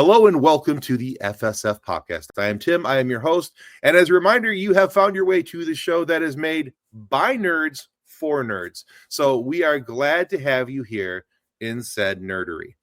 Hello and welcome to the FSF podcast. I am Tim. I am your host. And as a reminder, you have found your way to the show that is made by nerds for nerds. So we are glad to have you here in said nerdery.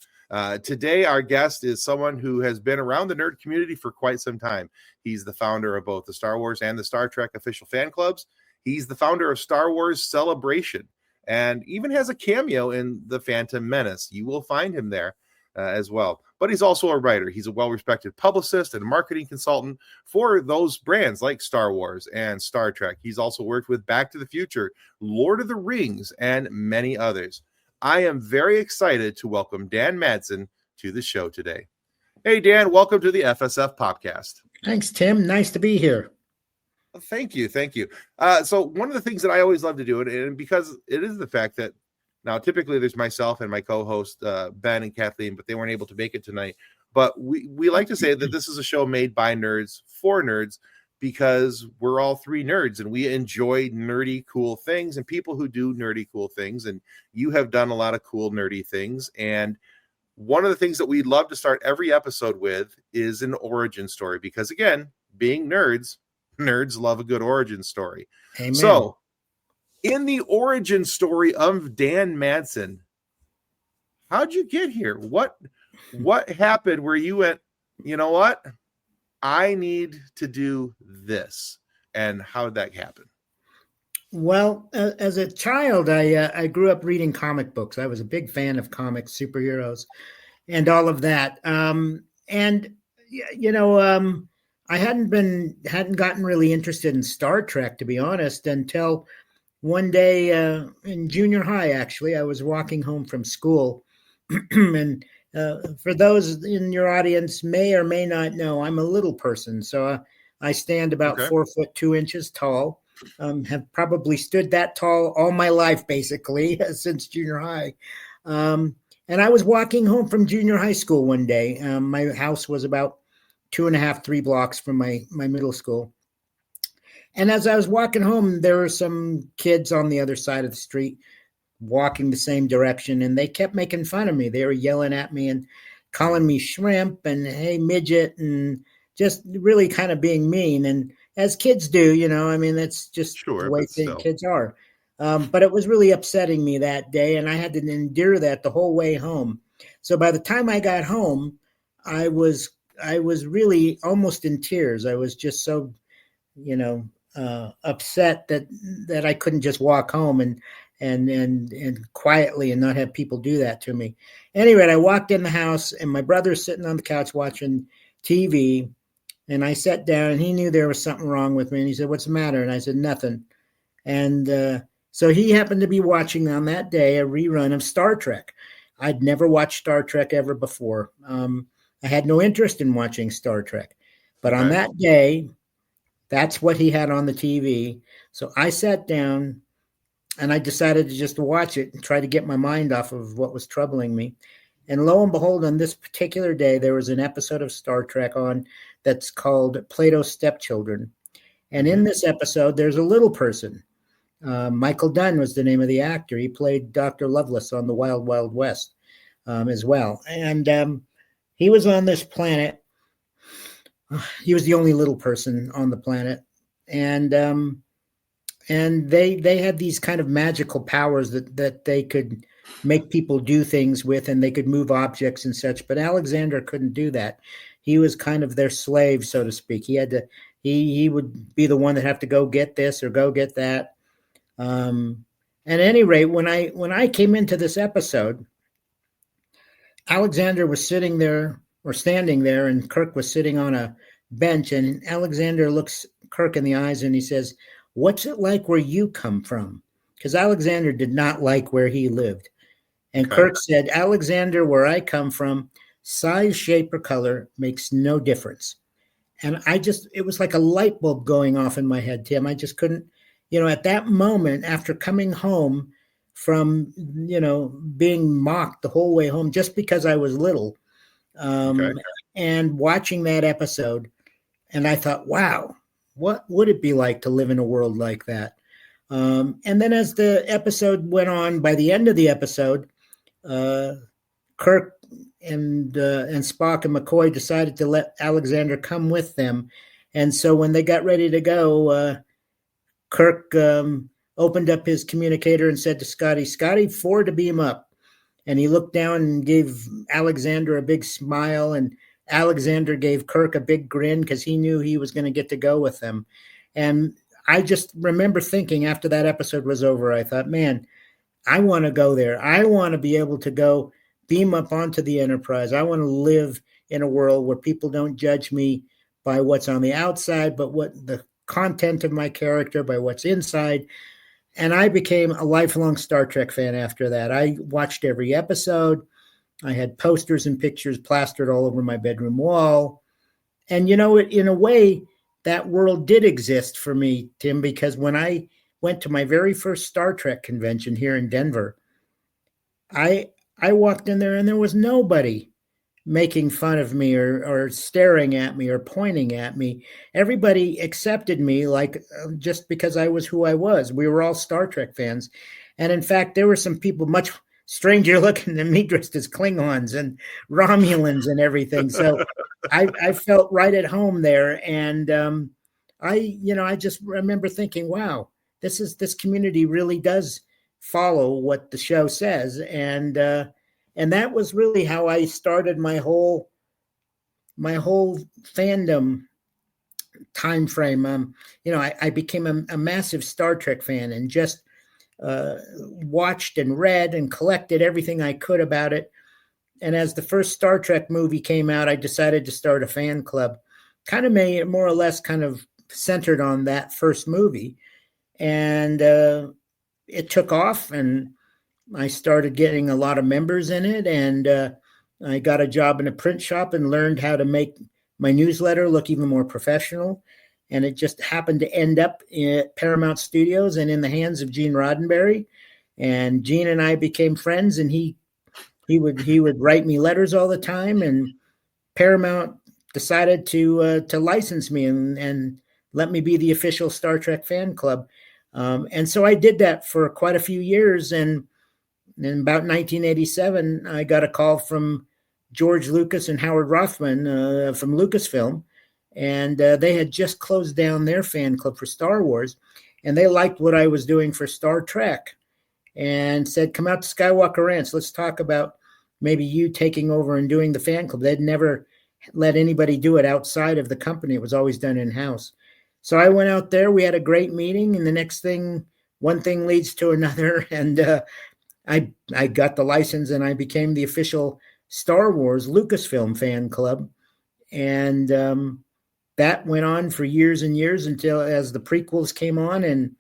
Today, our guest is someone who has been around the nerd community for quite some time. He's the founder of both the Star Wars and the Star Trek official fan clubs. He's the founder of Star Wars Celebration and even has a cameo in the Phantom Menace. You will find him there as well. But he's also a writer. He's a well-respected publicist and marketing consultant for those brands like Star Wars and Star Trek. He's also worked with Back to the Future, Lord of the Rings, and many others. I am very excited to welcome Dan Madsen to the show today. Hey, Dan, welcome to the FSF podcast. Thanks, Tim. Nice to be here. Thank you. So one of the things that I always love to do, and because it is the fact that now, typically, there's myself and my co-host, Ben and Kathleen, but they weren't able to make it tonight. But we like to say that this is a show made by nerds for nerds because we're all three nerds and we enjoy nerdy, cool things and people who do nerdy, cool things. And you have done a lot of cool, nerdy things. And one of the things that we love to start every episode with is an origin story because, again, being nerds love a good origin story. Amen. So, in the origin story of Dan Madsen, how'd you get here? What happened where you went, you know what? I need to do this. And how did that happen? Well, as a child, I grew up reading comic books. I was a big fan of comics, superheroes, and all of that. I hadn't gotten really interested in Star Trek, to be honest, until one day in junior high, actually, I was walking home from school. And for those in your audience may or may not know, I'm a little person. So I stand about 4 foot 2 inches tall, have probably stood that tall all my life, basically, since junior high. And I was walking home from junior high school one day. My house was about 2.5, 3 blocks from my middle school. And as I was walking home, there were some kids on the other side of the street walking the same direction, and they kept making fun of me. They were yelling at me and calling me shrimp and hey, midget, and just really kind of being mean. And as kids do, that's just the way kids are. But it was really upsetting me that day, and I had to endure that the whole way home. So by the time I got home, I was really almost in tears. I was just so, upset that I couldn't just walk home and quietly and not have people do that to me. Anyway, I walked in the house and my brother's sitting on the couch watching TV, and I sat down and he knew there was something wrong with me, and he said, "What's the matter?" And I said, "Nothing." And so he happened to be watching on that day a rerun of Star Trek. I'd never watched Star Trek ever before. I had no interest in watching Star Trek, but on that day, that's what he had on the TV. So I sat down and I decided to just watch it and try to get my mind off of what was troubling me. And lo and behold, on this particular day, there was an episode of Star Trek on that's called Plato's Stepchildren. And in this episode, there's a little person. Michael Dunn was the name of the actor. He played Dr. Lovelace on The Wild Wild West as well. And he was on this planet. He was the only little person on the planet. And they had these kind of magical powers that they could make people do things with, and they could move objects and such. But Alexander couldn't do that. He was kind of their slave, so to speak. He would be the one that have to go get this or go get that. At any rate, when I came into this episode, Alexander was sitting there or standing there, and Kirk was sitting on a bench, and Alexander looks Kirk in the eyes and he says, "What's it like where you come from?" Because Alexander did not like where he lived. And Kirk said, "Alexander, where I come from, size, shape, or color makes no difference." And it was like a light bulb going off in my head, Tim. I just couldn't, at that moment, after coming home from, being mocked the whole way home just because I was little, and watching that episode, and I thought, wow, what would it be like to live in a world like that? And then as the episode went on, by the end of the episode, Kirk Spock and McCoy decided to let Alexander come with them. And so when they got ready to go, Kirk opened up his communicator and said to Scotty, 4 to beam up. And he looked down and gave Alexander a big smile, and Alexander gave Kirk a big grin because he knew he was going to get to go with them. And I just remember thinking after that episode was over, I thought, man, I want to go there. I want to be able to go beam up onto the Enterprise. I want to live in a world where people don't judge me by what's on the outside, but what the content of my character, by what's inside. And I became a lifelong Star Trek fan after that. I watched every episode. I had posters and pictures plastered all over my bedroom wall. And, you know, in a way, that world did exist for me, Tim, because when I went to my very first Star Trek convention here in Denver, I walked in there and there was nobody making fun of me or staring at me or pointing at me. Everybody accepted me like just because I was who I was. We were all Star Trek fans. And in fact, there were some people much stranger looking than me dressed as Klingons and Romulans and everything. So I felt right at home there. And I just remember thinking, wow, this community really does follow what the show says. And that was really how I started my whole fandom time frame. I became a massive Star Trek fan and just watched and read and collected everything I could about it. And as the first Star Trek movie came out, I decided to start a fan club, kind of more or less kind of centered on that first movie. And it took off, and I started getting a lot of members in it, and I got a job in a print shop and learned how to make my newsletter look even more professional. And it just happened to end up at Paramount Studios and in the hands of Gene Roddenberry. And Gene and I became friends, and he would write me letters all the time. And Paramount decided to license me and let me be the official Star Trek fan club. And so I did that for quite a few years. And in about 1987, I got a call from George Lucas and Howard Rothman from Lucasfilm, and they had just closed down their fan club for Star Wars, and they liked what I was doing for Star Trek and said, come out to Skywalker Ranch. Let's talk about maybe you taking over and doing the fan club. They'd never let anybody do it outside of the company. It was always done in-house. So I went out there. We had a great meeting, and the next thing, one thing leads to another, and I got the license, and I became the official Star Wars Lucasfilm fan club. And that went on for years and years until as the prequels came on. And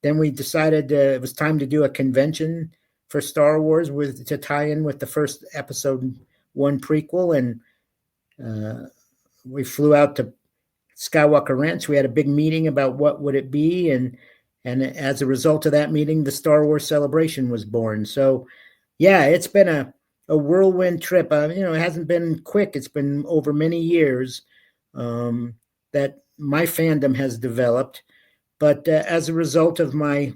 then we decided it was time to do a convention for Star Wars to tie in with the first episode 1 prequel. And we flew out to Skywalker Ranch. We had a big meeting about what would it be. And as a result of that meeting, the Star Wars Celebration was born. So, yeah, it's been a whirlwind trip. It hasn't been quick. It's been over many years that my fandom has developed. But as a result of my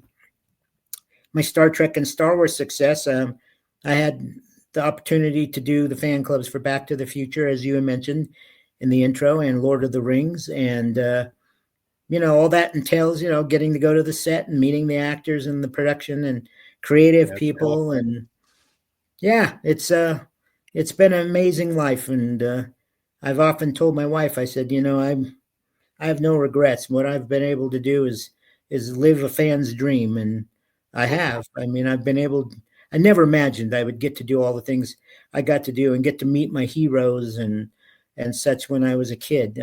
Star Trek and Star Wars success, I had the opportunity to do the fan clubs for Back to the Future, as you mentioned in the intro, and Lord of the Rings. And all that entails, getting to go to the set and meeting the actors and the production and creative people. Cool. And yeah, it's been an amazing life. And I've often told my wife, I said, I have no regrets. What I've been able to do is live a fan's dream. And I have. I mean, I never imagined I would get to do all the things I got to do and get to meet my heroes and such when I was a kid.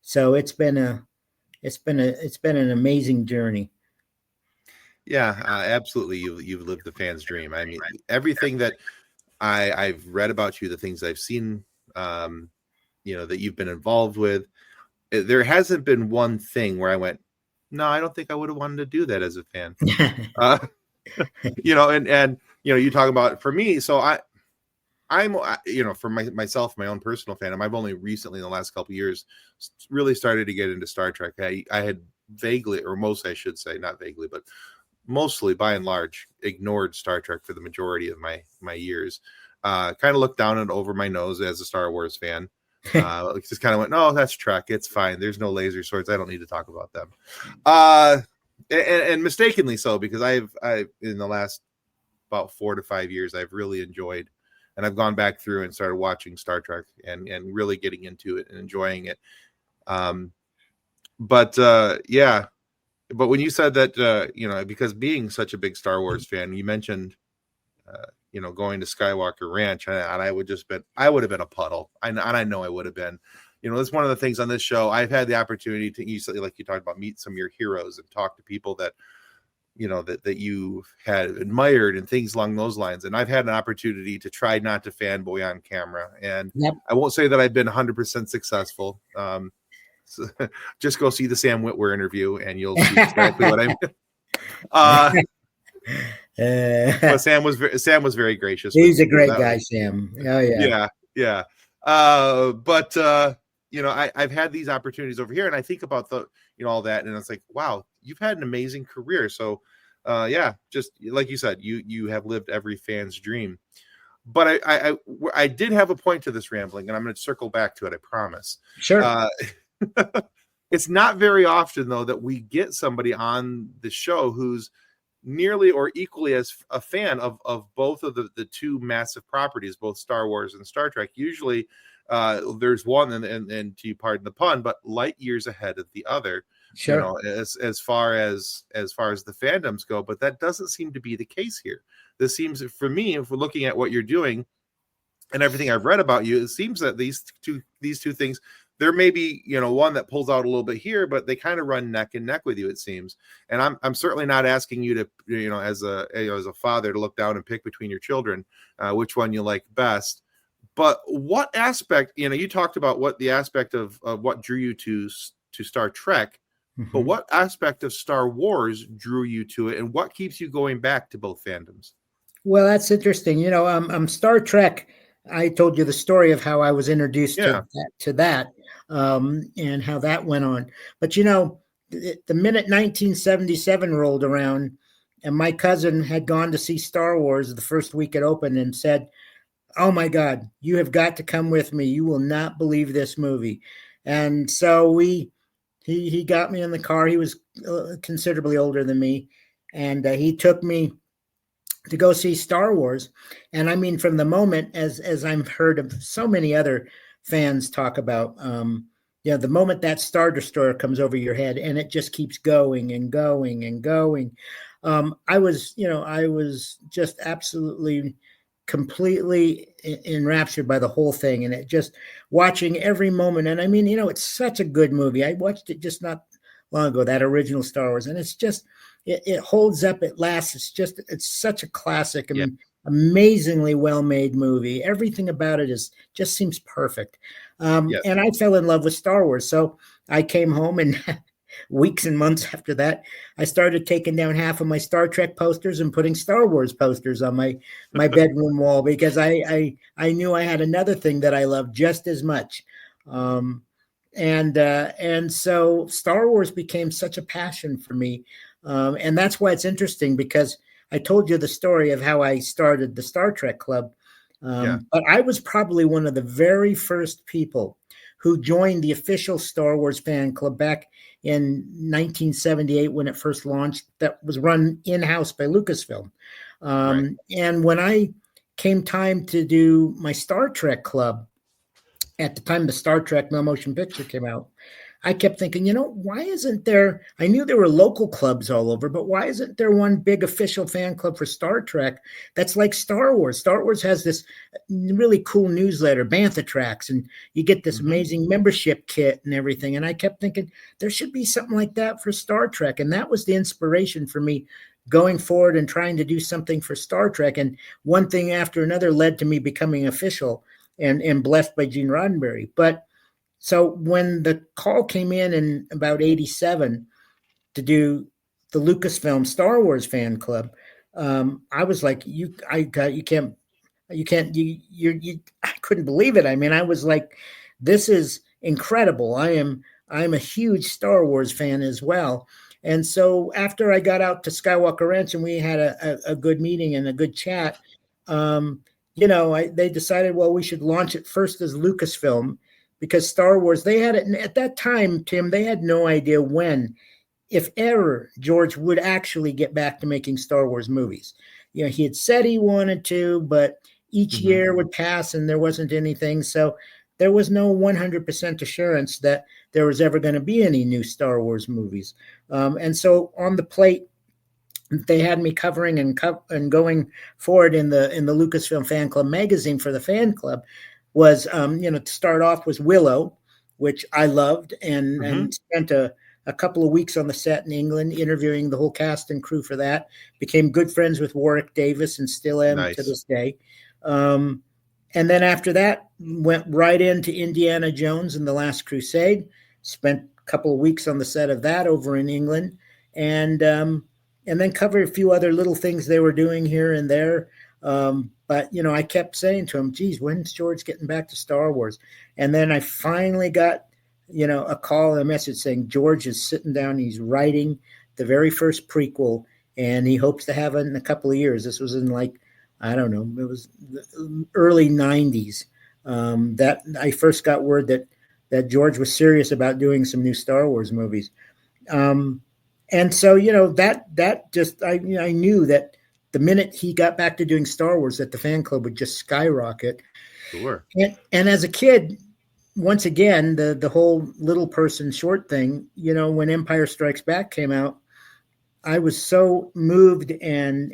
So it's been an amazing journey. Yeah, absolutely. You've lived the fan's dream. I mean, everything that I've read about you, the things I've seen, that you've been involved with, there hasn't been one thing where I went, no, I don't think I would have wanted to do that as a fan. And you talk about, for me, so I'm for myself, my own personal fandom, I've only recently in the last couple of years really started to get into Star Trek. I had vaguely, or most, I should say, not vaguely, but mostly by and large ignored Star Trek for the majority of my years. kind of looked down and over my nose as a Star Wars fan. Just kind of went, no, that's Trek. It's fine. There's no laser swords. I don't need to talk about them. And mistakenly so, because I've in the last about 4 to 5 years, I've really enjoyed, and I've gone back through and started watching Star Trek and really getting into it and enjoying it. But when you said that, because being such a big Star Wars fan, you mentioned, going to Skywalker Ranch, and I would have been a puddle. And I know I would have been. That's one of the things on this show. I've had the opportunity to, like you talked about, meet some of your heroes and talk to people that, that you had admired and things along those lines. And I've had an opportunity to try not to fanboy on camera. And yep. I won't say that I've been 100% successful. So just go see the Sam Witwer interview and you'll see exactly what I mean. But Sam was very gracious. He's a great guy, Sam. Oh yeah. I've had these opportunities over here, and I think about all that, and it's like, wow, you've had an amazing career. So just like you said, you have lived every fan's dream. But I did have a point to this rambling, and I'm going to circle back to it, I promise. Sure. It's not very often, though, that we get somebody on the show who's nearly or equally as a fan of both of the two massive properties, both Star Wars and Star Trek. Usually there's one, and to pardon the pun, but light years ahead of the other. Sure. As far as the fandoms go, but that doesn't seem to be the case here. This seems, for me, if we're looking at what you're doing and everything I've read about you, it seems that these two things, there may be, one that pulls out a little bit here, but they kind of run neck and neck with you, it seems. And I'm certainly not asking you to, as a father, to look down and pick between your children, which one you like best. But what aspect, you talked about what the aspect of what drew you to Star Trek, but what aspect of Star Wars drew you to it, and what keeps you going back to both fandoms? Well, that's interesting. Star Trek, I told you the story of how I was introduced to that. And how that went on. But, the minute 1977 rolled around and my cousin had gone to see Star Wars the first week it opened and said, "Oh my God, you have got to come with me. You will not believe this movie." And so he got me in the car. He was considerably older than me. And he took me to go see Star Wars. And I mean, from the moment, as I've heard of so many other fans talk about, the moment that Star Destroyer comes over your head and it just keeps going and going and going. I was just absolutely, completely enraptured by the whole thing, and it just watching every moment. And I mean, it's such a good movie. I watched it just not long ago, that original Star Wars, and it's just, it holds up. It lasts. It's such a classic. I mean, amazingly well-made movie. Everything about it just seems perfect. And I fell in love with Star Wars. So I came home, and weeks and months after that, I started taking down half of my Star Trek posters and putting Star Wars posters on my bedroom wall, because I knew I had another thing that I loved just as much. And so Star Wars became such a passion for me. And that's why it's interesting, because I told you the story of how I started the Star Trek Club. But I was probably one of the very first people who joined the official Star Wars fan club back in 1978 when it first launched, that was run in-house by Lucasfilm. And when I came time to do my Star Trek Club, at the time the Star Trek No Motion Picture came out, I kept thinking, why isn't there, I knew there were local clubs all over, but why isn't there one big official fan club for Star Trek that's like Star Wars? Star Wars has this really cool newsletter, Bantha Tracks, and you get this amazing membership kit and everything. And I kept thinking there should be something like that for Star Trek. And that was the inspiration for me going forward and trying to do something for Star Trek. And one thing after another led to me becoming official and blessed by Gene Roddenberry. But so when the call came in about 87 to do the Lucasfilm Star Wars fan club, I was like, I couldn't believe it. I mean, I was like, this is incredible. I'm a huge Star Wars fan as well. And so after I got out to Skywalker Ranch and we had a good meeting and a good chat, they decided, well, we should launch it first as Lucasfilm, because Star Wars, they had it at that time, Tim, they had no idea when, if ever, George would actually get back to making Star Wars movies. He had said he wanted to, but each year would pass and there wasn't anything. So there was no 100% assurance that there was ever going to be any new Star Wars movies. And so on the plate, they had me covering and going forward in the Lucasfilm Fan Club magazine for the fan club was, to start off was Willow, which I loved, and spent a couple of weeks on the set in England interviewing the whole cast and crew for that. Became good friends with Warwick Davis and still am to this day. And then after that, went right into Indiana Jones and the Last Crusade. Spent a couple of weeks on the set of that over in England, and then covered a few other little things they were doing here and there. But, I kept saying to him, geez, when's George getting back to Star Wars? And then I finally got, a call and a message saying George is sitting down. He's writing the very first prequel, and he hopes to have it in a couple of years. This was in I don't know, it was the early 90s. That I first got word that George was serious about doing some new Star Wars movies. And so, that just, I knew that the minute he got back to doing Star Wars, that the fan club would just skyrocket. Sure. And as a kid, once again, the whole little person short thing, when Empire Strikes Back came out, I was so moved and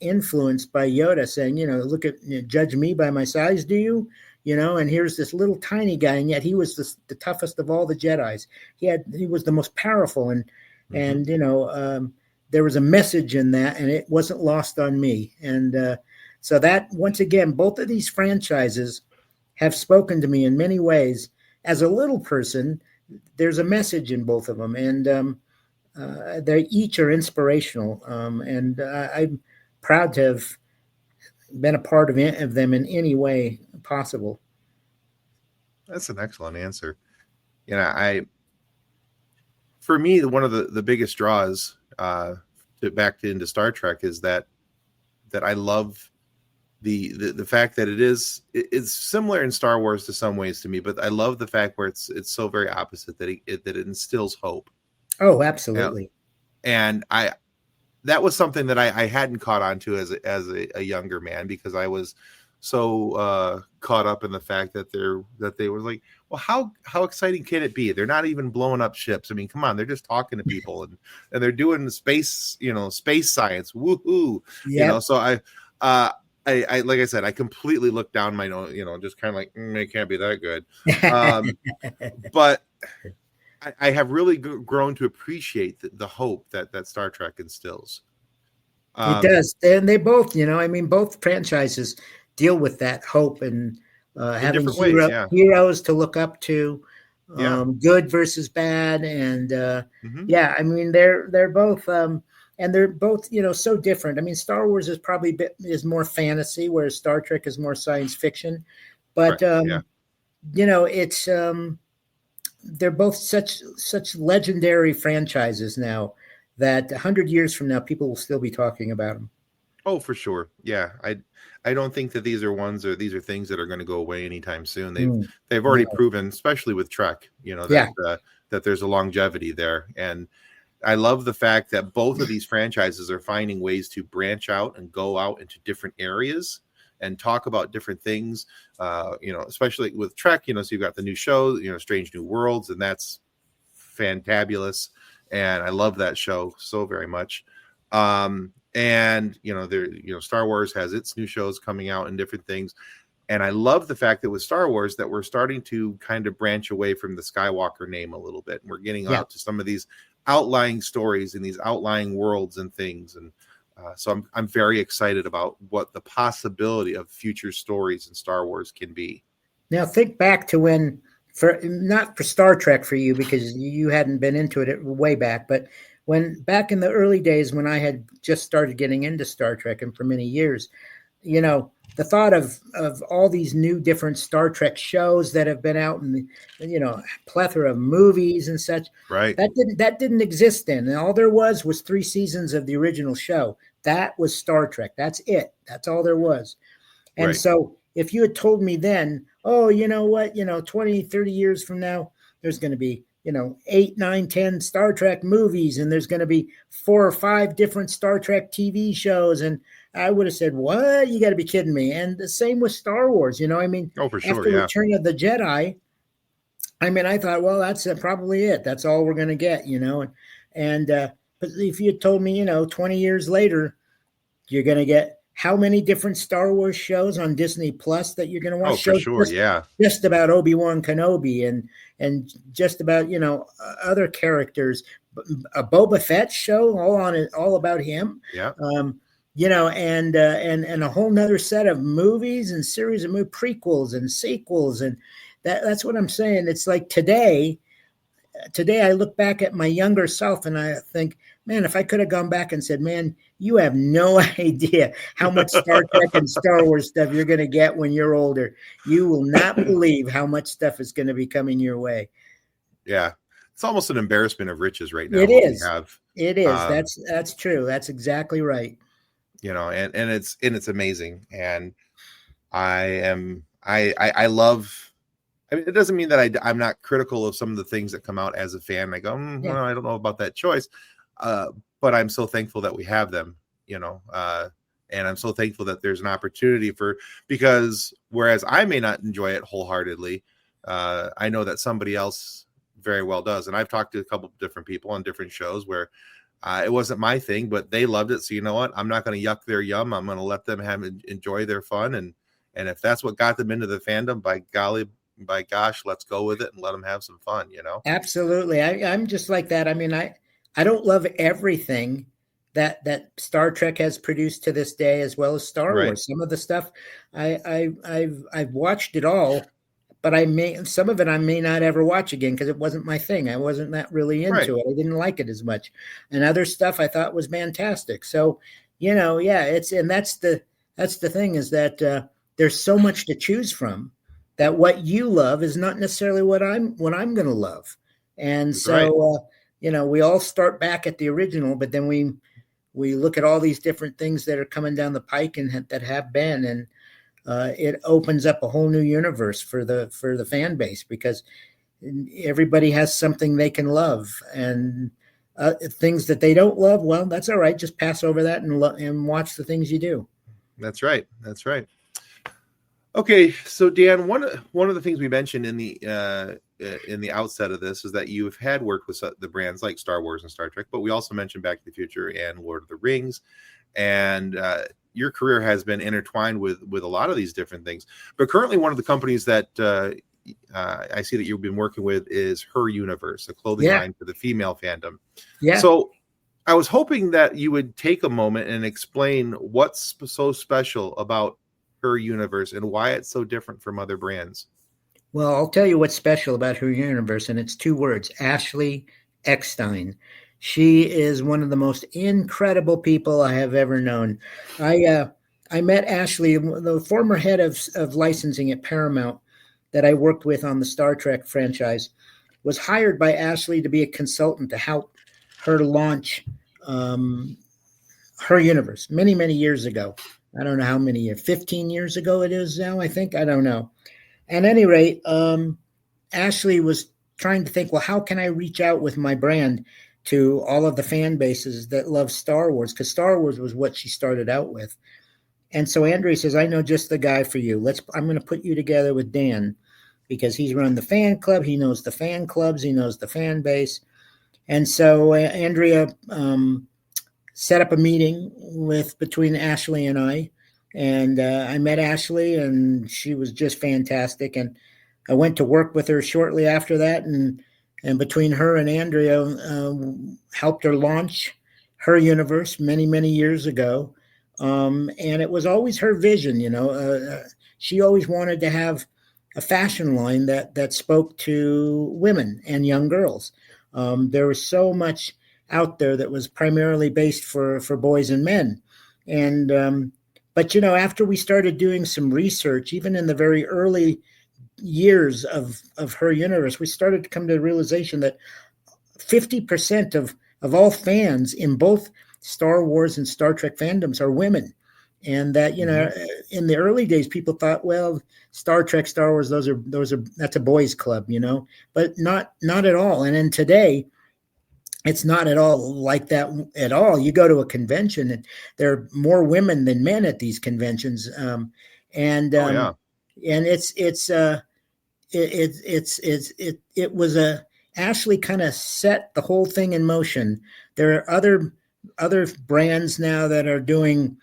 influenced by Yoda saying, look judge me by my size, do you? And here's this little tiny guy, and yet he was the toughest of all the Jedis. He was the most powerful, and there was a message in that, and it wasn't lost on me. And so that, once again, both of these franchises have spoken to me in many ways. As a little person, there's a message in both of them, and they each are inspirational. And I'm proud to have been a part of them in any way possible. That's an excellent answer. For me, one of the biggest draws back into Star Trek is that I love the fact that it's similar in Star Wars to some ways to me, but I love the fact where it's so very opposite that it instills hope. Oh, absolutely. And that was something that I hadn't caught on to as a younger man, because I was so caught up in the fact that they were like, well, how exciting can it be? They're not even blowing up ships. I mean, come on, they're just talking to people and they're doing space science. Woohoo. Yep. So I like I said, I completely looked down my nose, just kind of like, it can't be that good. But I have really grown to appreciate the hope that Star Trek instills. It does. And they both, both franchises deal with that hope and having heroes to look up to, good versus bad. And they're both, and they're both, so different. I mean, Star Wars is more fantasy, whereas Star Trek is more science fiction. But, it's, they're both such legendary franchises now that 100 years from now, people will still be talking about them. Oh, for sure. Yeah. I don't think that these are things that are going to go away anytime soon. They've already proven, especially with Trek, that there's a longevity there. And I love the fact that both of these franchises are finding ways to branch out and go out into different areas and talk about different things, especially with Trek, so you've got the new show, Strange New Worlds, and that's fantabulous. And I love that show so very much. And, Star Wars has its new shows coming out and different things. And I love the fact that with Star Wars that we're starting to kind of branch away from the Skywalker name a little bit. And we're getting out to some of these outlying stories and these outlying worlds and things. And so I'm very excited about what the possibility of future stories in Star Wars can be. Now think back to when, not for Star Trek for you, because you hadn't been into it way back, but when back in the early days when I had just started getting into Star Trek, and for many years, the thought of all these new different Star Trek shows that have been out, and plethora of movies and such, right? That didn't exist then. And all there was 3 seasons of the original show. that was Star Trek. That's it. That's all there was. And Right. so if you had told me then, oh, you know what, 20, 30 years from now, there's going to be, 8, 9, 10 Star Trek movies, and there's going to be 4 or 5 different Star Trek TV shows. And I would have said, what? You got to be kidding me. And the same with Star Wars. Oh, for sure. After Yeah. Return of the Jedi, I thought, well, that's probably it. That's all we're going to get, and but if you had told me, 20 years later, you're going to get how many different Star Wars shows on Disney Plus that you're going to watch? Oh, for sure. Yeah. Just about Obi-Wan Kenobi and just about, other characters, a Boba Fett show all about him. Yeah. And a whole nother set of movies and series of prequels and sequels. And that's what I'm saying. It's like today I look back at my younger self and I think, man, if I could have gone back and said, man, you have no idea how much Star Trek and Star Wars stuff you're going to get when you're older. You will not believe how much stuff is going to be coming your way. Yeah. It's almost an embarrassment of riches right now. It is. It is. Um, That's true. That's exactly right. And it's amazing. And I love, it doesn't mean that I'm not critical of some of the things that come out as a fan. I go, well, I don't know about that choice. But I'm so thankful that we have them, and I'm so thankful that there's an opportunity because whereas I may not enjoy it wholeheartedly, I know that somebody else very well does. And I've talked to a couple of different people on different shows where it wasn't my thing, but they loved it. So you know what? I'm not going to yuck their yum. I'm going to let them enjoy their fun. And if that's what got them into the fandom, by gosh, let's go with it and let them have some fun, Absolutely. I'm just like that. I don't love everything that Star Trek has produced to this day, as well as Star Wars. Some of the stuff I've watched it all, but some of it I may not ever watch again because it wasn't my thing. I wasn't that really into it. I didn't like it as much. And other stuff I thought was fantastic. So, that's the thing is that there's so much to choose from that what you love is not necessarily what I'm going to love. And That's so, we all start back at the original, but then we look at all these different things that are coming down the pike and that have been, and it opens up a whole new universe for the fan base because everybody has something they can love, and things that they don't love, well, that's all right. Just pass over that and watch the things you do. That's right. That's right. Okay, so Dan, one of the things we mentioned in the outset of this is that you've had worked with the brands like Star Wars and Star Trek, but we also mentioned Back to the Future and Lord of the Rings, and your career has been intertwined with a lot of these different things. But currently, one of the companies that I see that you've been working with is Her Universe, a clothing line for the female fandom. Yeah. So I was hoping that you would take a moment and explain what's so special about Her Universe and why it's so different from other brands. Well, I'll tell you what's special about Her Universe, and it's 2 words: Ashley Eckstein. She is one of the most incredible people I have ever known. I met Ashley, the former head of licensing at Paramount that I worked with on the Star Trek franchise, was hired by Ashley to be a consultant to help her launch Her Universe many, many years ago. I don't know how many years, 15 years ago it is now, I think. I don't know. At any rate, Ashley was trying to think, well, how can I reach out with my brand to all of the fan bases that love Star Wars? Because Star Wars was what she started out with. And so Andrea says, I know just the guy for you. I'm going to put you together with Dan because he's run the fan club. He knows the fan clubs. He knows the fan base. And so Andrea set up a meeting between Ashley and I. And I met Ashley, and she was just fantastic. And I went to work with her shortly after that. And between her and Andrea, helped her launch Her Universe many, many years ago. And it was always her vision, she always wanted to have a fashion line that spoke to women and young girls. There was so much out there that was primarily based for boys and men. And but, after we started doing some research, even in the very early years of Her Universe, we started to come to the realization that 50% of all fans in both Star Wars and Star Trek fandoms are women. And that, in the early days, people thought, well, Star Trek, Star Wars, that's a boys' club, but not at all. And then today, it's not at all like that at all. You go to a convention, and there are more women than men at these conventions, and it was Ashley kind of set the whole thing in motion. There are other brands now that are doing,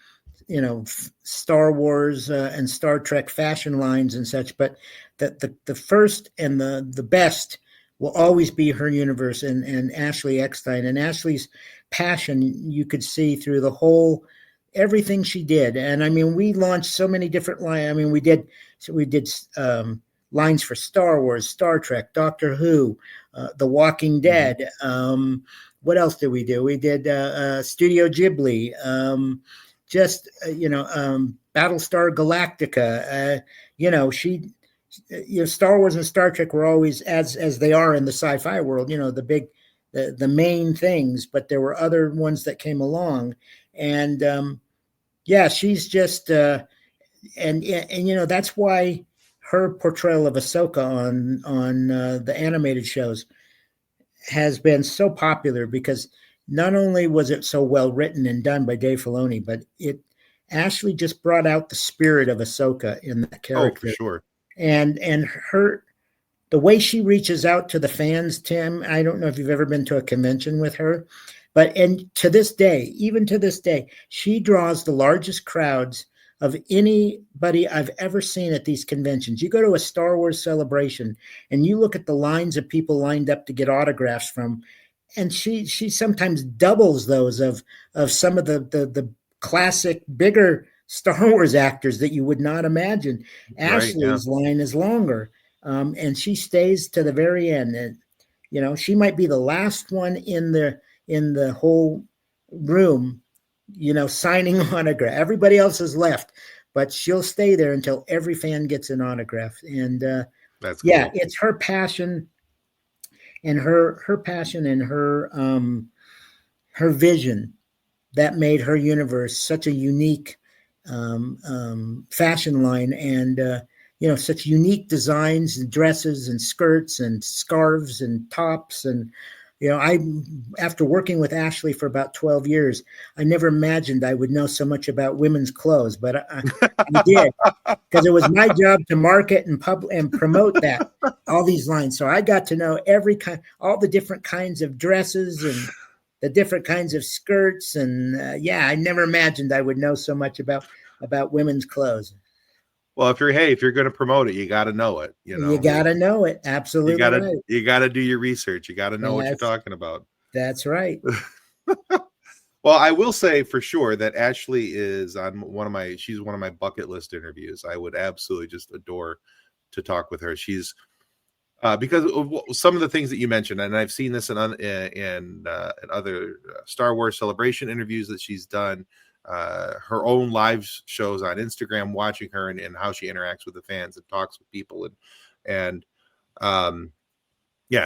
Star Wars and Star Trek fashion lines and such, but the first and the best will always be her universe and Ashley Eckstein. And Ashley's passion you could see through the whole everything she did. And I mean, we launched so many different lines. I mean, we did lines for Star Wars, Star Trek, Doctor Who, The Walking Dead. What else did we do? We did Studio Ghibli, Battlestar Galactica. Star Wars and Star Trek were always as they are in the sci-fi world, the main things, but there were other ones that came along. And she's just and that's why her portrayal of Ahsoka on the animated shows has been so popular, because not only was it so well written and done by Dave Filoni, but it actually just brought out the spirit of Ahsoka in that character. Oh, for sure. And the way she reaches out to the fans, Tim, I don't know if you've ever been to a convention with her, even to this day, she draws the largest crowds of anybody I've ever seen at these conventions. You go to a Star Wars celebration and you look at the lines of people lined up to get autographs from, and she sometimes doubles those of some of the classic bigger Star Wars actors that you would not imagine. Right, Ashley's line is longer, and she stays to the very end. And she might be the last one in the whole room, signing autograph. Everybody else has left, but she'll stay there until every fan gets an autograph. And that's cool. It's her passion and her vision that made her universe such a unique fashion line, and such unique designs and dresses and skirts and scarves and tops. And after working with Ashley for about 12 years, I never imagined I would know so much about women's clothes, but I did, because it was my job to market and promote all these lines. So I got to know all the different kinds of dresses and the different kinds of skirts. And I never imagined I would know so much about women's clothes. Well, if you're going to promote it, you got to know it. You got to know it. Absolutely. You got to do your research. You got to know what you're talking about. That's right. Well, I will say for sure that Ashley is on she's one of my bucket list interviews. I would absolutely just adore to talk with her. She's because of some of the things that you mentioned, and I've seen this in other Star Wars Celebration interviews that she's done. Her own live shows on Instagram, watching her and how she interacts with the fans and talks with people, and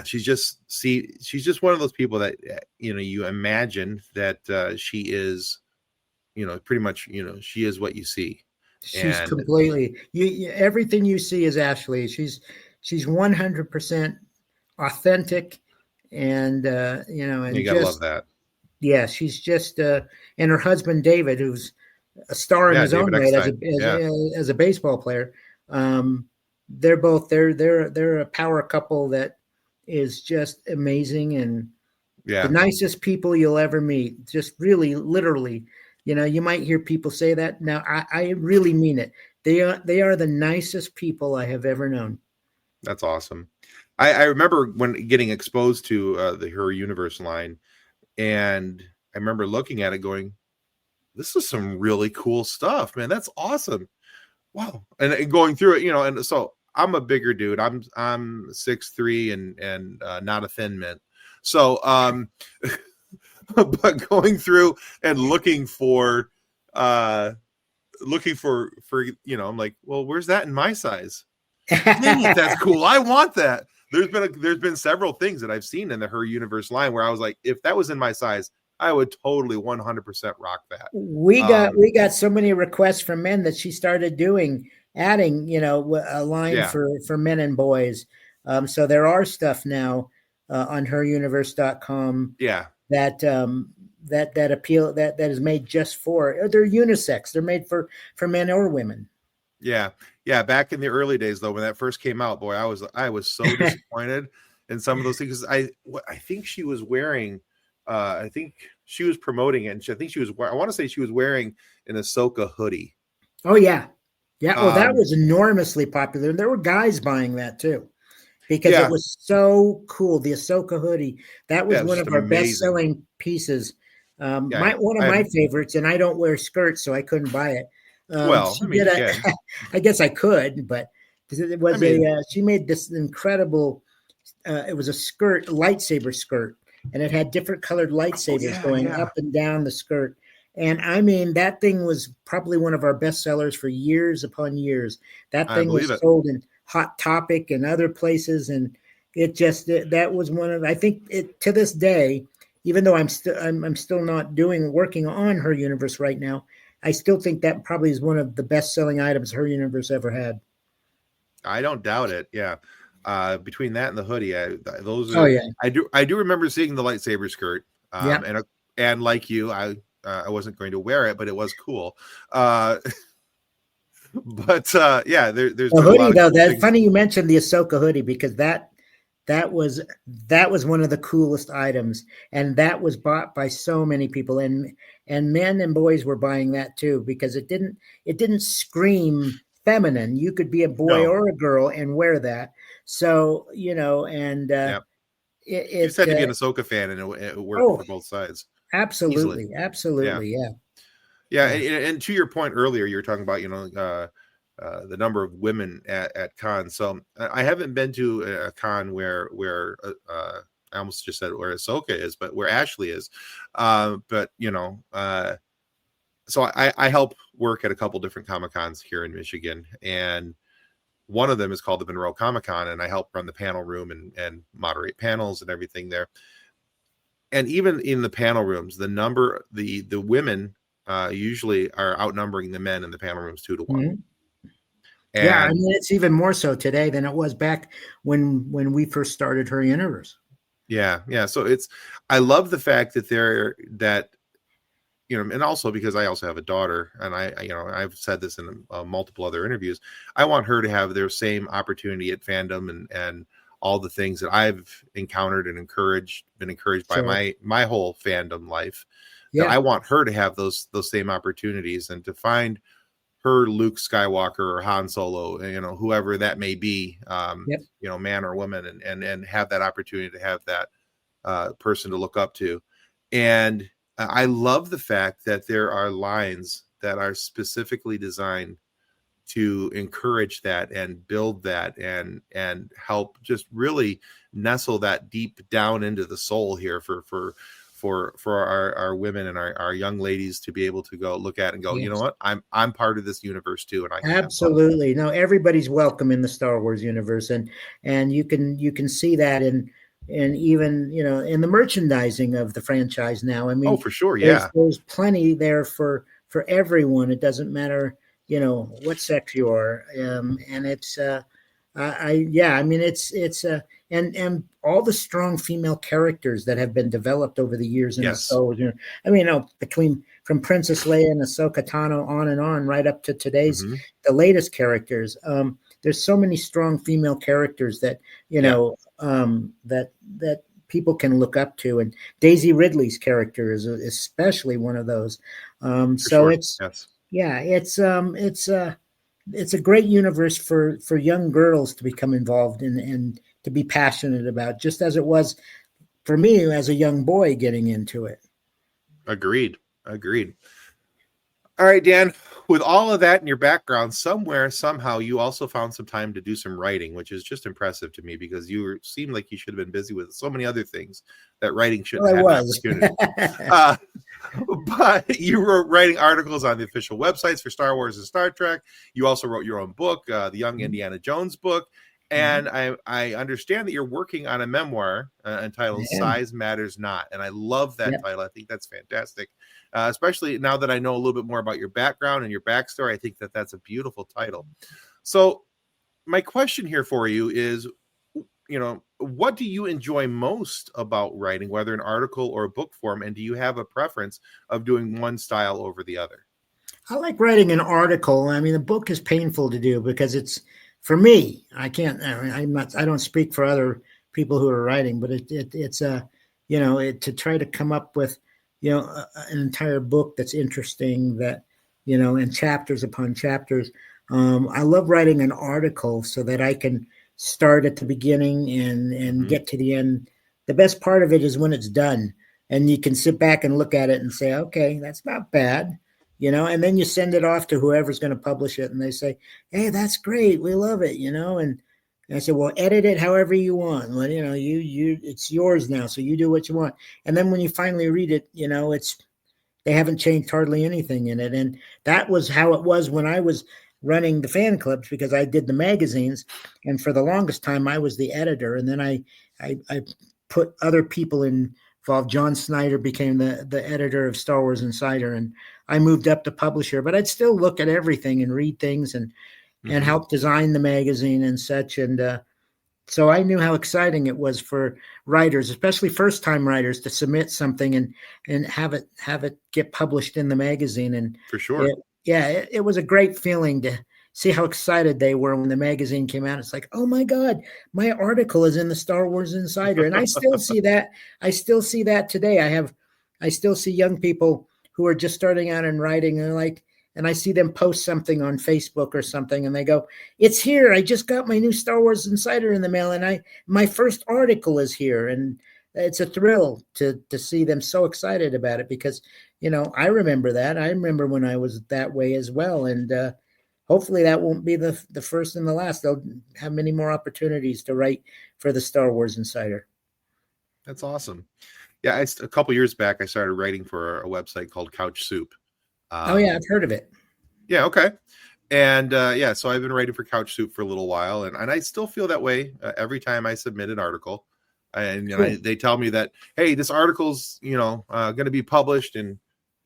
she's just one of those people that you imagine that she is, pretty much, she is what you see. She's completely everything you see is Ashley. She's 100% authentic, and and you gotta love that. Yeah, she's just and her husband David, who's a star in his own right as a baseball player. They're a power couple that is just amazing, and the nicest people you'll ever meet. Just really, literally, you might hear people say that. Now, I really mean it. They are the nicest people I have ever known. That's awesome. I remember when getting exposed to her universe line. And I remember looking at it going, this is some really cool stuff, man. That's awesome. Wow. And going through it, and so I'm a bigger dude. I'm 6'3" and not a thin mint. So but going through and looking for I'm like, well, where's that in my size? Dang it, that's cool. I want that. There's been several things that I've seen in her universe line where I was like, if that was in my size, I would totally 100% rock that. We got so many requests from men that she started adding, a line Yeah. for men and boys. So there are stuff now on heruniverse.com Yeah. that appeal that is made just for, they're unisex. They're made for men or women. Yeah. Yeah. Back in the early days though, when that first came out, boy, I was so disappointed in some of those things. I think she was wearing, I think she was promoting it, and I think I want to say she was wearing an Ahsoka hoodie. Oh yeah. Yeah. Oh, that was enormously popular. There were guys buying that too, because it was so cool. The Ahsoka hoodie, that was one of our best-selling pieces. One of my favorites, and I don't wear skirts, so I couldn't buy it. I guess I could, but it was she made this incredible, it was a lightsaber skirt, and it had different colored lightsabers going up and down the skirt. And I mean, that thing was probably one of our best sellers for years upon years. That thing was sold in Hot Topic and other places. And that was one of, I think it to this day, even though I'm still not working on Her Universe right now, I still think that probably is one of the best selling items Her Universe ever had. I don't doubt it. Yeah. Between that and the hoodie, those are, I do remember seeing the lightsaber skirt. And like you, I wasn't going to wear it, but it was cool. There's the hoodie though. That's funny you mentioned the Ahsoka hoodie, because that was one of the coolest items, and that was bought by so many people, and men and boys were buying that too, because it didn't scream feminine. You could be a boy or a girl and wear that. So you said to be an Ahsoka fan, and it worked for both sides. Absolutely. Easily. Absolutely. Yeah. And to your point earlier, you were talking about, the number of women at cons. So I haven't been to a con where I almost just said where Ahsoka is, but where Ashley is. So I help work at a couple different Comic-Cons here in Michigan, and one of them is called the Monroe Comic-Con, and I help run the panel room and moderate panels and everything there. And even in the panel rooms, the women usually are outnumbering the men in the panel rooms 2-1. Mm-hmm. I mean, it's even more so today than it was back when we first started Her Universe. Yeah. So I love the fact that and also because I also have a daughter, and I've said this in multiple other interviews, I want her to have their same opportunity at fandom and all the things that I've encountered and been encouraged by my whole fandom life. Yeah. That I want her to have those same opportunities, and to find her Luke Skywalker or Han Solo, whoever that may be, man or woman, and have that opportunity to have that person to look up to. And I love the fact that there are lines that are specifically designed to encourage that and build that and help just really nestle that deep down into the soul here for our women and our young ladies to be able to go look at and go, you know what, I'm part of this universe too, and I can absolutely. No, everybody's welcome in the Star Wars universe, and you can see that in even in the merchandising of the franchise now. I mean, for sure, there's plenty there for everyone. It doesn't matter what sex you are, and it's and all the strong female characters that have been developed over the years in the Star Wars. From Princess Leia and Ahsoka Tano on and on, right up to today's the latest characters. There's so many strong female characters that that people can look up to, and Daisy Ridley's character is especially one of those. It's a great universe for young girls to become involved in and to be passionate about, just as it was for me as a young boy getting into it. Agreed. All right, Dan, with all of that in your background, somehow you also found some time to do some writing, which is just impressive to me, because you seem like you should have been busy with so many other things that writing shouldn't have an opportunity. But you were writing articles on the official websites for Star Wars and Star Trek. You also wrote your own book, the Young Indiana Jones book. And I understand that you're working on a memoir entitled Size Matters Not. And I love that title. I think that's fantastic, especially now that I know a little bit more about your background and your backstory. I think that that's a beautiful title. So my question here for you is, what do you enjoy most about writing, whether an article or a book form? And do you have a preference of doing one style over the other? I like writing an article. I mean, the book is painful to do because it's, for me, I can't, I don't speak for other people who are writing, but it's to try to come up with, an entire book that's interesting, that, and chapters upon chapters. I love writing an article so that I can start at the beginning and get to the end. The best part of it is when it's done and you can sit back and look at it and say, okay, that's not bad. And then you send it off to whoever's going to publish it, and they say, "Hey, that's great, we love it," and I said, "Well, edit it however you want. Well, it's yours now, so you do what you want." And then when you finally read it, they haven't changed hardly anything in it, and that was how it was when I was running the fan clubs, because I did the magazines, and for the longest time I was the editor, and then I put other people involved. John Snyder became the editor of Star Wars Insider, and I moved up to publisher, but I'd still look at everything and read things and help design the magazine and such. And so I knew how exciting it was for writers, especially first-time writers, to submit something and have it get published in the magazine. And for sure, it was a great feeling to see how excited they were when the magazine came out. It's like, oh my God, my article is in the Star Wars Insider. And I still see that. I still see that today. I still see young people who are just starting out in writing, and I see them post something on Facebook or something, and they go, "It's here. I just got my new Star Wars Insider in the mail, and my first article is here." And it's a thrill to see them so excited about it, because, I remember that. I remember when I was that way as well. And hopefully that won't be the first and the last. They'll have many more opportunities to write for the Star Wars Insider. That's awesome. Yeah, a couple years back, I started writing for a website called Couch Soup. Oh yeah, I've heard of it. Yeah, okay. And so I've been writing for Couch Soup for a little while, and I still feel that way every time I submit an article. And cool. They tell me that, hey, this article's going to be published and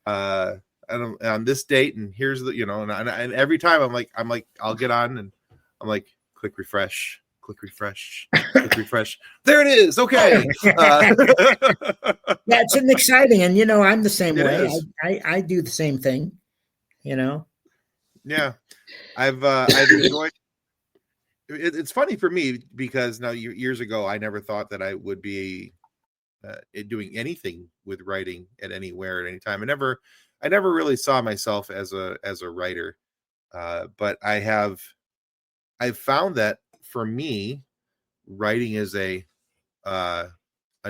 on this date, and here's the and every time I'm like I'll get on and I'm like, click refresh. There it is. Okay. That's an exciting, and I'm the same way. I do the same thing. Yeah, I've enjoyed. It's funny for me because now years ago I never thought that I would be doing anything with writing at anywhere at any time. I never really saw myself as a writer, but I've found that for me, writing is a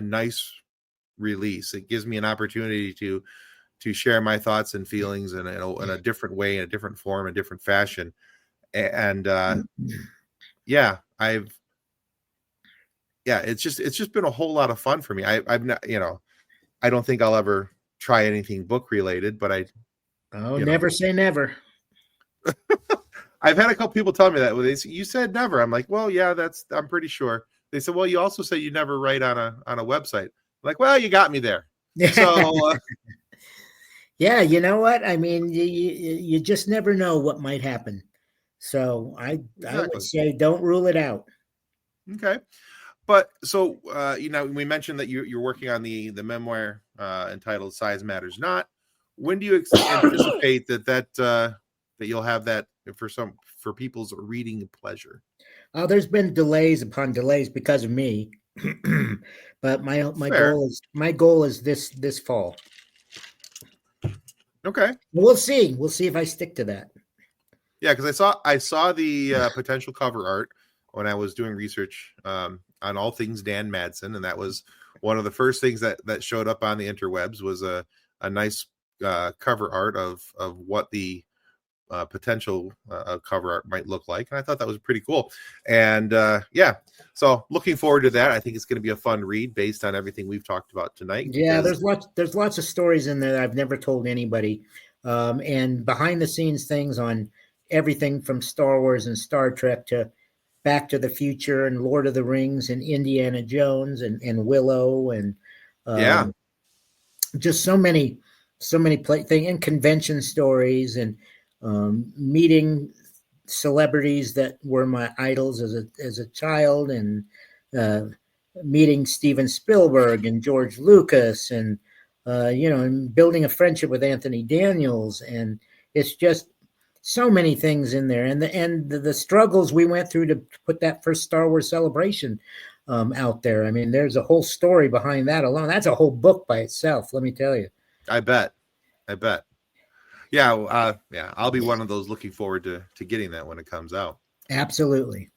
nice release. It gives me an opportunity to share my thoughts and feelings in a different way, in a different form, a different fashion. And it's just been a whole lot of fun for me. I've not, I don't think I'll ever try anything book related, but never say never. I've had a couple people tell me that. Well, you said never. I'm like, well, yeah, I'm pretty sure. They said, well, you also say you never write on a website. I'm like, well, you got me there. So, yeah, you know what? I mean, you just never know what might happen. So I would say don't rule it out. Okay. But so, we mentioned that you're working on the memoir entitled Size Matters Not. When do you anticipate that you'll have that for people's reading pleasure? There's been delays upon delays because of me, but my goal is this fall. Okay, we'll see if I stick to that. Yeah, because I saw the potential cover art when I was doing research on all things Dan Madsen, and that was one of the first things that showed up on the interwebs was a nice cover art of what the potential cover art might look like, and I thought that was pretty cool. And so looking forward to that. I think it's going to be a fun read based on everything we've talked about tonight. Yeah, there's lots of stories in there that I've never told anybody, and behind the scenes things on everything from Star Wars and Star Trek to Back to the Future and Lord of the Rings and Indiana Jones and Willow and Yeah. just so many things and convention stories and meeting celebrities that were my idols as a child and uh, meeting Steven Spielberg and George Lucas and and building a friendship with Anthony Daniels, and it's just so many things in there, and the struggles we went through to put that first Star Wars Celebration out there. I mean, there's a whole story behind that alone. That's a whole book by itself, let me tell you. I bet. Yeah, I'll be one of those looking forward to getting that when it comes out. Absolutely.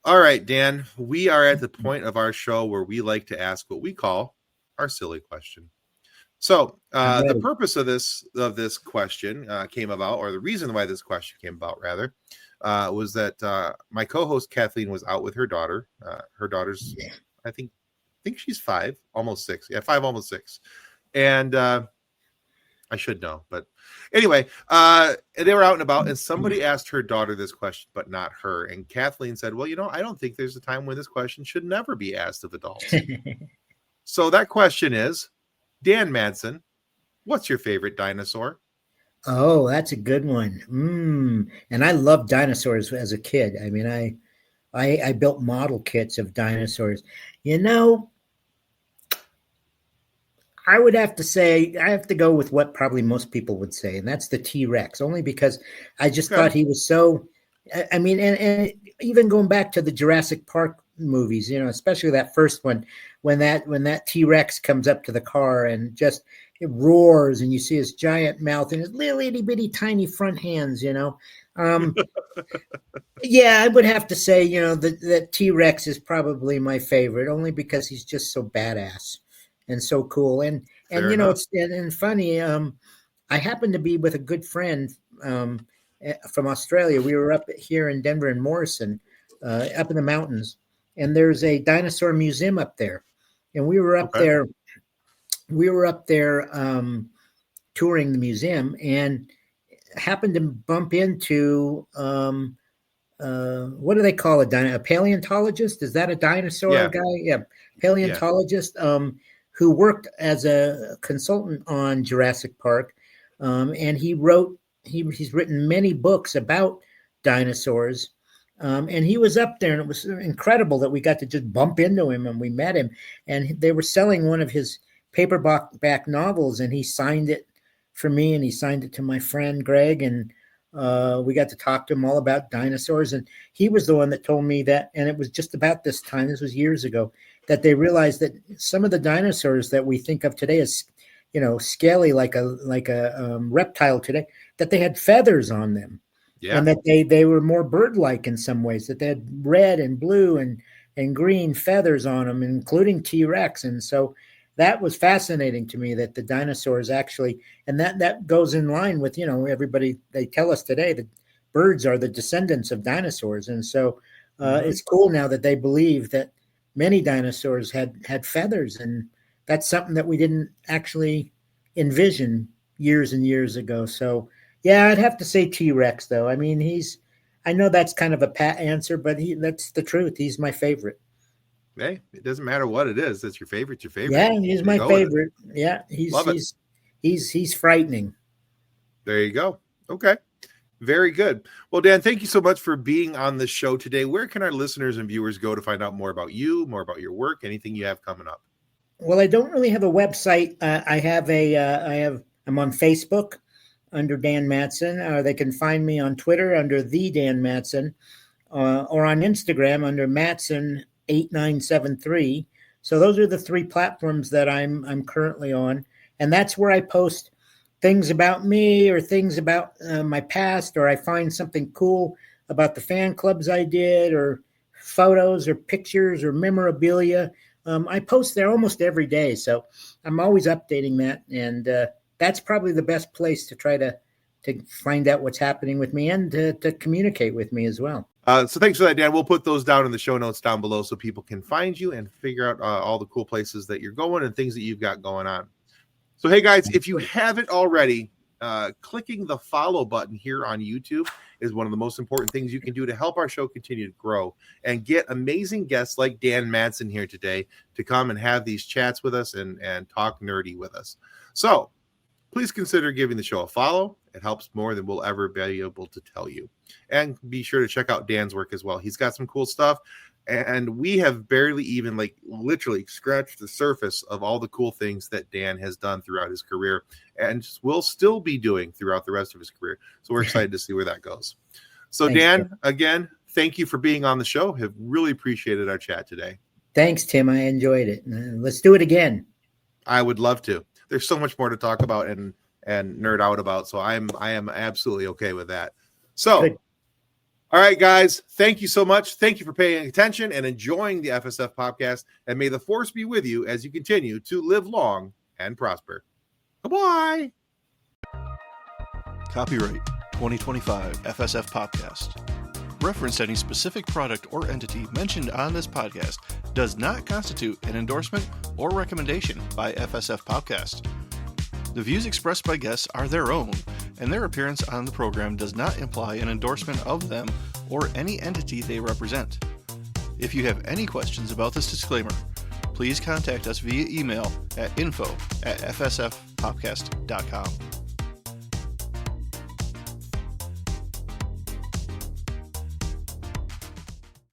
All right, Dan, we are at the point of our show where we like to ask what we call our silly question. So the purpose of this question came about, or the reason why this question came about, rather, was that my co-host Kathleen was out with her daughter. Her daughter's, I think she's 5, almost 6. Yeah, 5, almost 6. And I should know, but anyway, they were out and about, and somebody asked her daughter this question, but not her. And Kathleen said, "Well, I don't think there's a time when this question should never be asked of adults." So that question is, Dan Madsen, what's your favorite dinosaur? Oh, that's a good one. And I loved dinosaurs as a kid. I mean, I built model kits of dinosaurs. I would have to say, I have to go with what probably most people would say, and that's the T-Rex, only because I just thought he was so, I mean, and even going back to the Jurassic Park movies, especially that first one, when that T-Rex comes up to the car and just it roars and you see his giant mouth and his little itty bitty tiny front hands, yeah, I would have to say, that T-Rex is probably my favorite, only because he's just so badass and so cool. And it's funny. I happened to be with a good friend from Australia. We were up here in Denver and Morrison, up in the mountains, and there's a dinosaur museum up there. And we were up there. We were up there touring the museum, and happened to bump into what do they call a paleontologist? Is that a dinosaur guy? Yeah, paleontologist. Yeah. Who worked as a consultant on Jurassic Park, and he's written many books about dinosaurs, and he was up there, and it was incredible that we got to just bump into him, and we met him, and they were selling one of his paperback novels, and he signed it for me, and he signed it to my friend Greg, and we got to talk to him all about dinosaurs, and he was the one that told me that, and it was just about this time, this was years ago, that they realized that some of the dinosaurs that we think of today as, scaly like a reptile today, that they had feathers on them, and that they were more bird-like in some ways, that they had red and blue and green feathers on them, including T-Rex. And so that was fascinating to me, that the dinosaurs actually, and that goes in line with, everybody, they tell us today that birds are the descendants of dinosaurs. And so it's cool now that they believe that many dinosaurs had feathers, and that's something that we didn't actually envision years and years ago. So yeah, I'd have to say T-Rex, though. I mean, I know that's kind of a pat answer, but that's the truth. He's my favorite. Hey, it doesn't matter what it is. That's your favorite. Your favorite. Yeah, he's my favorite. Yeah, he's frightening. There you go. Okay. Very good. Well, Dan, thank you so much for being on the show today. Where can our listeners and viewers go to find out more about you, more about your work, anything you have coming up? Well, I don't really have a website. I'm on Facebook under Dan Madsen. They can find me on Twitter under the Dan Madsen, or on Instagram under Madsen8973. So those are the 3 platforms that I'm currently on, and that's where I post things about me or things about my past, or I find something cool about the fan clubs I did, or photos or pictures or memorabilia. I post there almost every day, so I'm always updating that, and that's probably the best place to try to find out what's happening with me and to communicate with me as well. So thanks for that, Dan. We'll put those down in the show notes down below so people can find you and figure out all the cool places that you're going and things that you've got going on. So, hey, guys, if you haven't already, clicking the follow button here on YouTube is one of the most important things you can do to help our show continue to grow and get amazing guests like Dan Madsen here today to come and have these chats with us and talk nerdy with us. So please consider giving the show a follow. It helps more than we'll ever be able to tell you. And be sure to check out Dan's work as well. He's got some cool stuff. And we have barely even literally scratched the surface of all the cool things that Dan has done throughout his career and will still be doing throughout the rest of his career. So we're excited to see where that goes. So thanks, Dan, Tim. Again, thank you for being on the show. Have really appreciated our chat today. Thanks, Tim. I enjoyed it. Let's do it again. I would love to. There's so much more to talk about and nerd out about. So I am absolutely okay with that. So good. All right, guys, thank you so much. Thank you for paying attention and enjoying the FSF podcast. And may the force be with you as you continue to live long and prosper. Goodbye. Copyright 2025 FSF podcast. Reference to any specific product or entity mentioned on this podcast does not constitute an endorsement or recommendation by FSF Podcast. The views expressed by guests are their own, and their appearance on the program does not imply an endorsement of them or any entity they represent. If you have any questions about this disclaimer, please contact us via email at info@fsfpodcast.com.